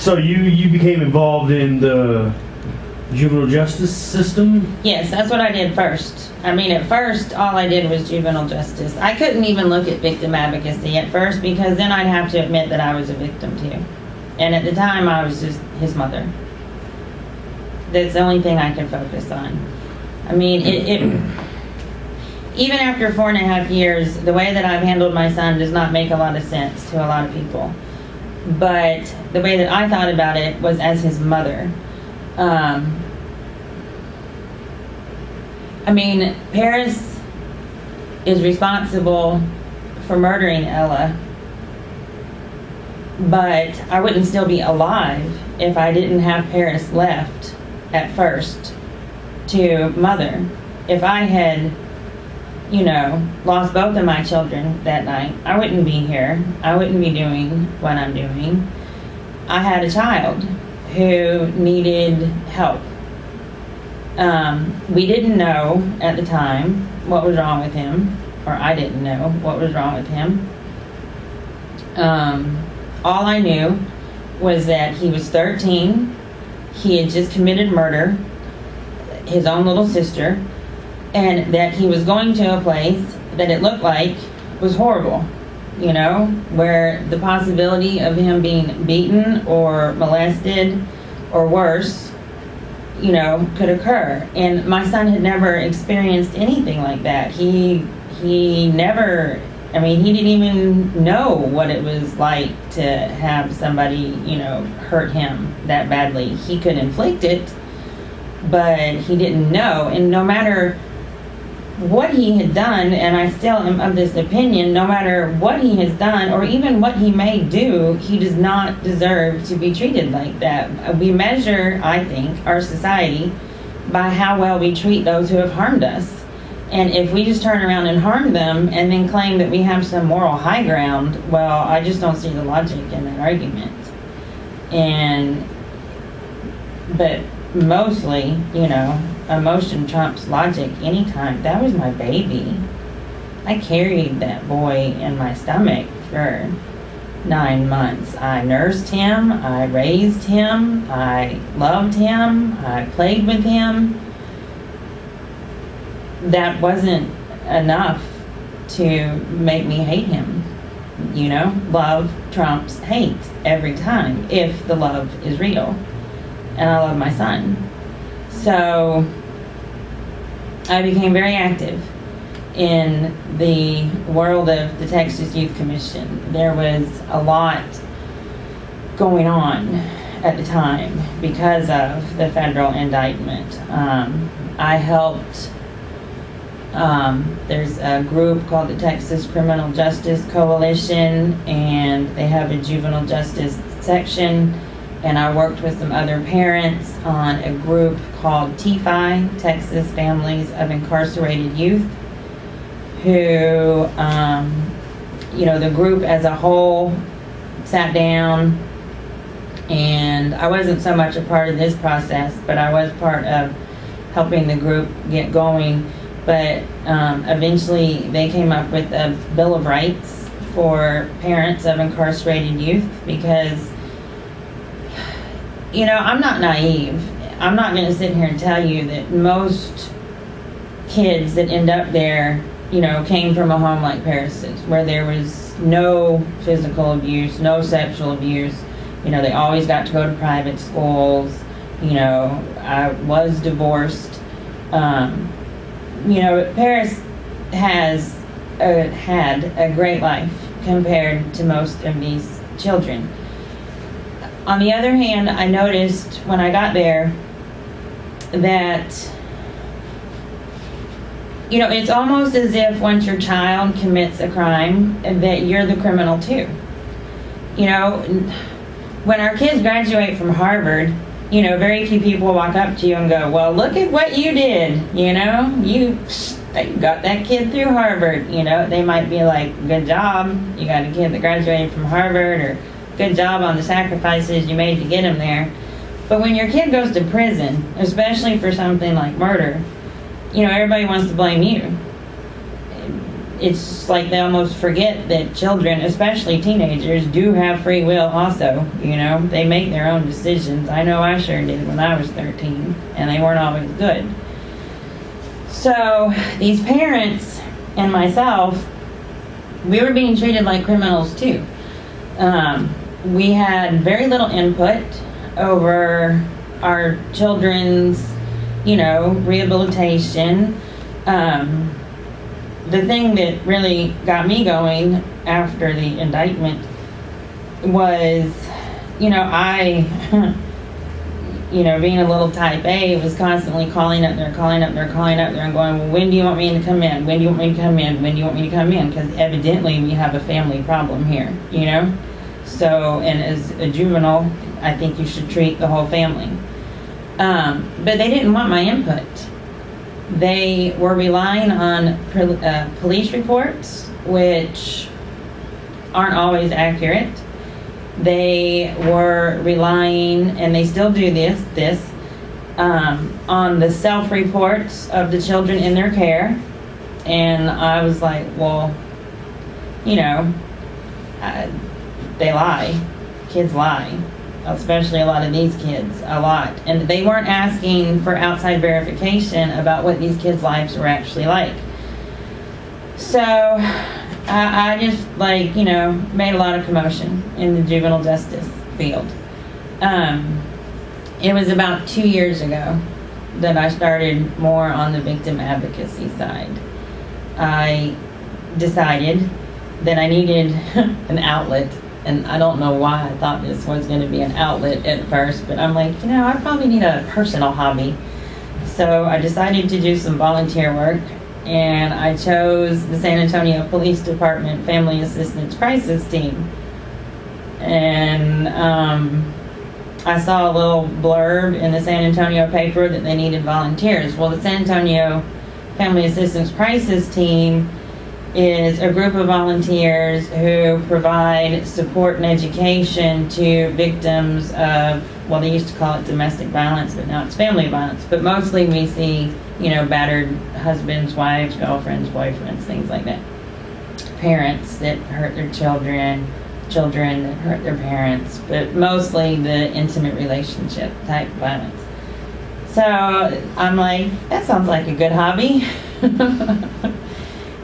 So you became involved in the juvenile justice system? Yes, that's what I did first. I mean, at first, all I did was juvenile justice. I couldn't even look at victim advocacy at first because then I'd have to admit that I was a victim too. And at the time, I was just his mother. That's the only thing I could focus on. I mean, even after 4.5 years, the way that I've handled my son does not make a lot of sense to a lot of people. But the way that I thought about it was as his mother. I mean, Paris is responsible for murdering Ella, but I wouldn't still be alive if I didn't have Paris left at first to mother. If I had, lost both of my children that night, I wouldn't be here. I wouldn't be doing what I'm doing. I had a child who needed help. We didn't know at the time what was wrong with him, or I didn't know what was wrong with him. All I knew was that he was 13, he had just committed murder, his own little sister, and that he was going to a place that it looked like was horrible, where the possibility of him being beaten or molested or worse could occur. And my son had never experienced anything like that. He never, he didn't even know what it was like to have somebody, hurt him that badly. He could inflict it, but he didn't know. And no matter what he had done, and I still am of this opinion, no matter what he has done or even what he may do, he does not deserve to be treated like that. We measure, I think, our society by how well we treat those who have harmed us. And if we just turn around and harm them and then claim that we have some moral high ground, well, I just don't see the logic in that argument. But mostly, emotion trumps logic anytime. That was my baby. I carried that boy in my stomach for 9 months. I nursed him, I raised him, I loved him, I played with him. That wasn't enough to make me hate him. Love trumps hate every time if the love is real. And I love my son. So I became very active in the world of the Texas Youth Commission. There was a lot going on at the time because of the federal indictment. I helped, there's a group called the Texas Criminal Justice Coalition, and they have a juvenile justice section. And I worked with some other parents on a group called TFI, Texas Families of Incarcerated Youth, who, the group as a whole sat down, and I wasn't so much a part of this process, but I was part of helping the group get going. But eventually they came up with a Bill of Rights for parents of incarcerated youth because I'm not naive. I'm not going to sit here and tell you that most kids that end up there, came from a home like Paris's, where there was no physical abuse, no sexual abuse. They always got to go to private schools. I was divorced. Paris has had a great life compared to most of these children. On the other hand, I noticed when I got there that, it's almost as if once your child commits a crime, that you're the criminal too. When our kids graduate from Harvard, very few people walk up to you and go, well, look at what you did, you got that kid through Harvard. They might be like, good job, you got a kid that graduated from Harvard, or good job on the sacrifices you made to get him there. But when your kid goes to prison, especially for something like murder, everybody wants to blame you. it's just like they almost forget that children, especially teenagers, do have free will also. You know, they make their own decisions. I know I sure did when I was 13, and they weren't always good. So these parents and myself, we were being treated like criminals too. We had very little input over our children's, you know, rehabilitation. The thing that really got me going after the indictment was, you know, you know, being a little type A, was constantly calling up there and going, well, when do you want me to come in? When do you want me to come in? When do you want me to come in? Because evidently we have a family problem here, you know? So, and as a juvenile, I think you should treat the whole family. But they didn't want my input. They were relying on police reports, which aren't always accurate. They were relying, and they still do this, on the self-reports of the children in their care. And I was like, well, you know, they lie. Kids lie. Especially a lot of these kids, a lot. And they weren't asking for outside verification about what these kids' lives were actually like. So I just, like, you know, made a lot of commotion in the juvenile justice field. It was about 2 years ago that I started more on the victim advocacy side. I decided that I needed an outlet. And I don't know why I thought this was going to be an outlet at first, but I'm like, you know, I probably need a personal hobby. So I decided to do some volunteer work, and I chose the San Antonio Police Department Family Assistance Crisis Team. And I saw a little blurb in the San Antonio paper that they needed volunteers. Well, the San Antonio Family Assistance Crisis Team is a group of volunteers who provide support and education to victims of, well, they used to call it domestic violence, but now it's family violence. But mostly we see, you know, battered husbands, wives, girlfriends, boyfriends, things like that. Parents that hurt their children, children that hurt their parents, but mostly the intimate relationship type violence. So I'm like, that sounds like a good hobby.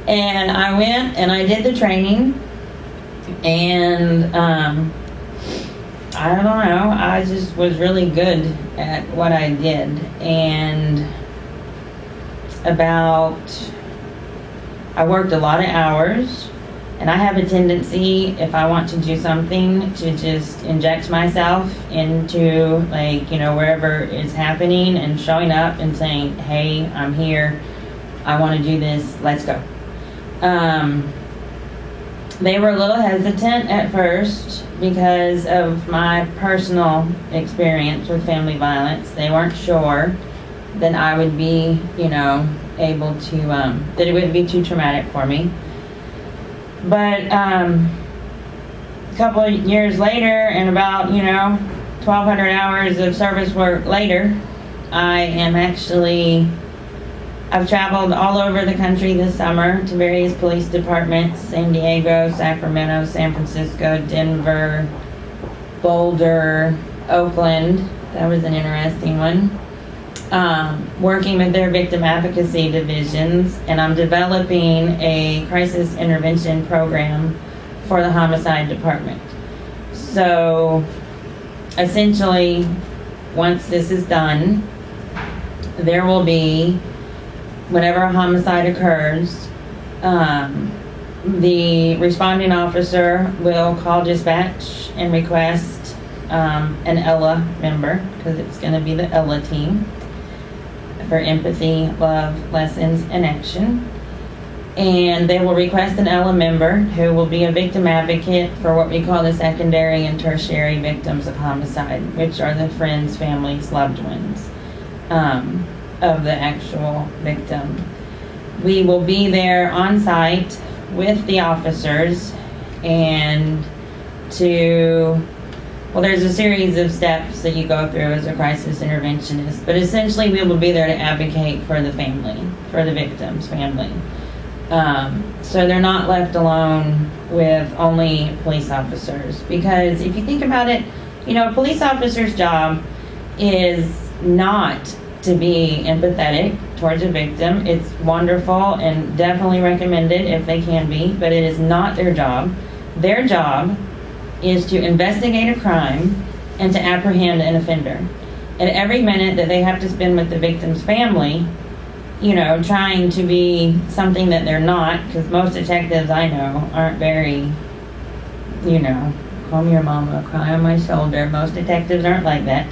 And I went and I did the training, and I don't know, I just was really good at what I did. And I worked a lot of hours, and I have a tendency, if I want to do something, to just inject myself into, like, you know, wherever it's happening, and showing up and saying, hey, I'm here, I want to do this, let's go. They were a little hesitant at first because of my personal experience with family violence. They weren't sure that I would be, you know, able to, that it wouldn't be too traumatic for me. But a couple of years later, and about, you know, 1,200 hours of service work later, I've traveled all over the country this summer to various police departments: San Diego, Sacramento, San Francisco, Denver, Boulder, Oakland. That was an interesting one. Working with their victim advocacy divisions, and I'm developing a crisis intervention program for the homicide department. So essentially, once this is done, there will be, whenever a homicide occurs, the responding officer will call dispatch and request an ELA member, because it's going to be the ELA team, for empathy, love, lessons, and action. And they will request an ELA member who will be a victim advocate for what we call the secondary and tertiary victims of homicide, which are the friends, families, loved ones of the actual victim. We will be there on site with the officers, and there's a series of steps that you go through as a crisis interventionist, but essentially we will be there to advocate for the family, for the victim's family. So they're not left alone with only police officers. Because if you think about it, you know, a police officer's job is not to be empathetic towards a victim. It's wonderful and definitely recommended if they can be, but it is not their job. Their job is to investigate a crime and to apprehend an offender. And every minute that they have to spend with the victim's family, you know, trying to be something that they're not, because most detectives I know aren't very, you know, call me your mama, cry on my shoulder. Most detectives aren't like that.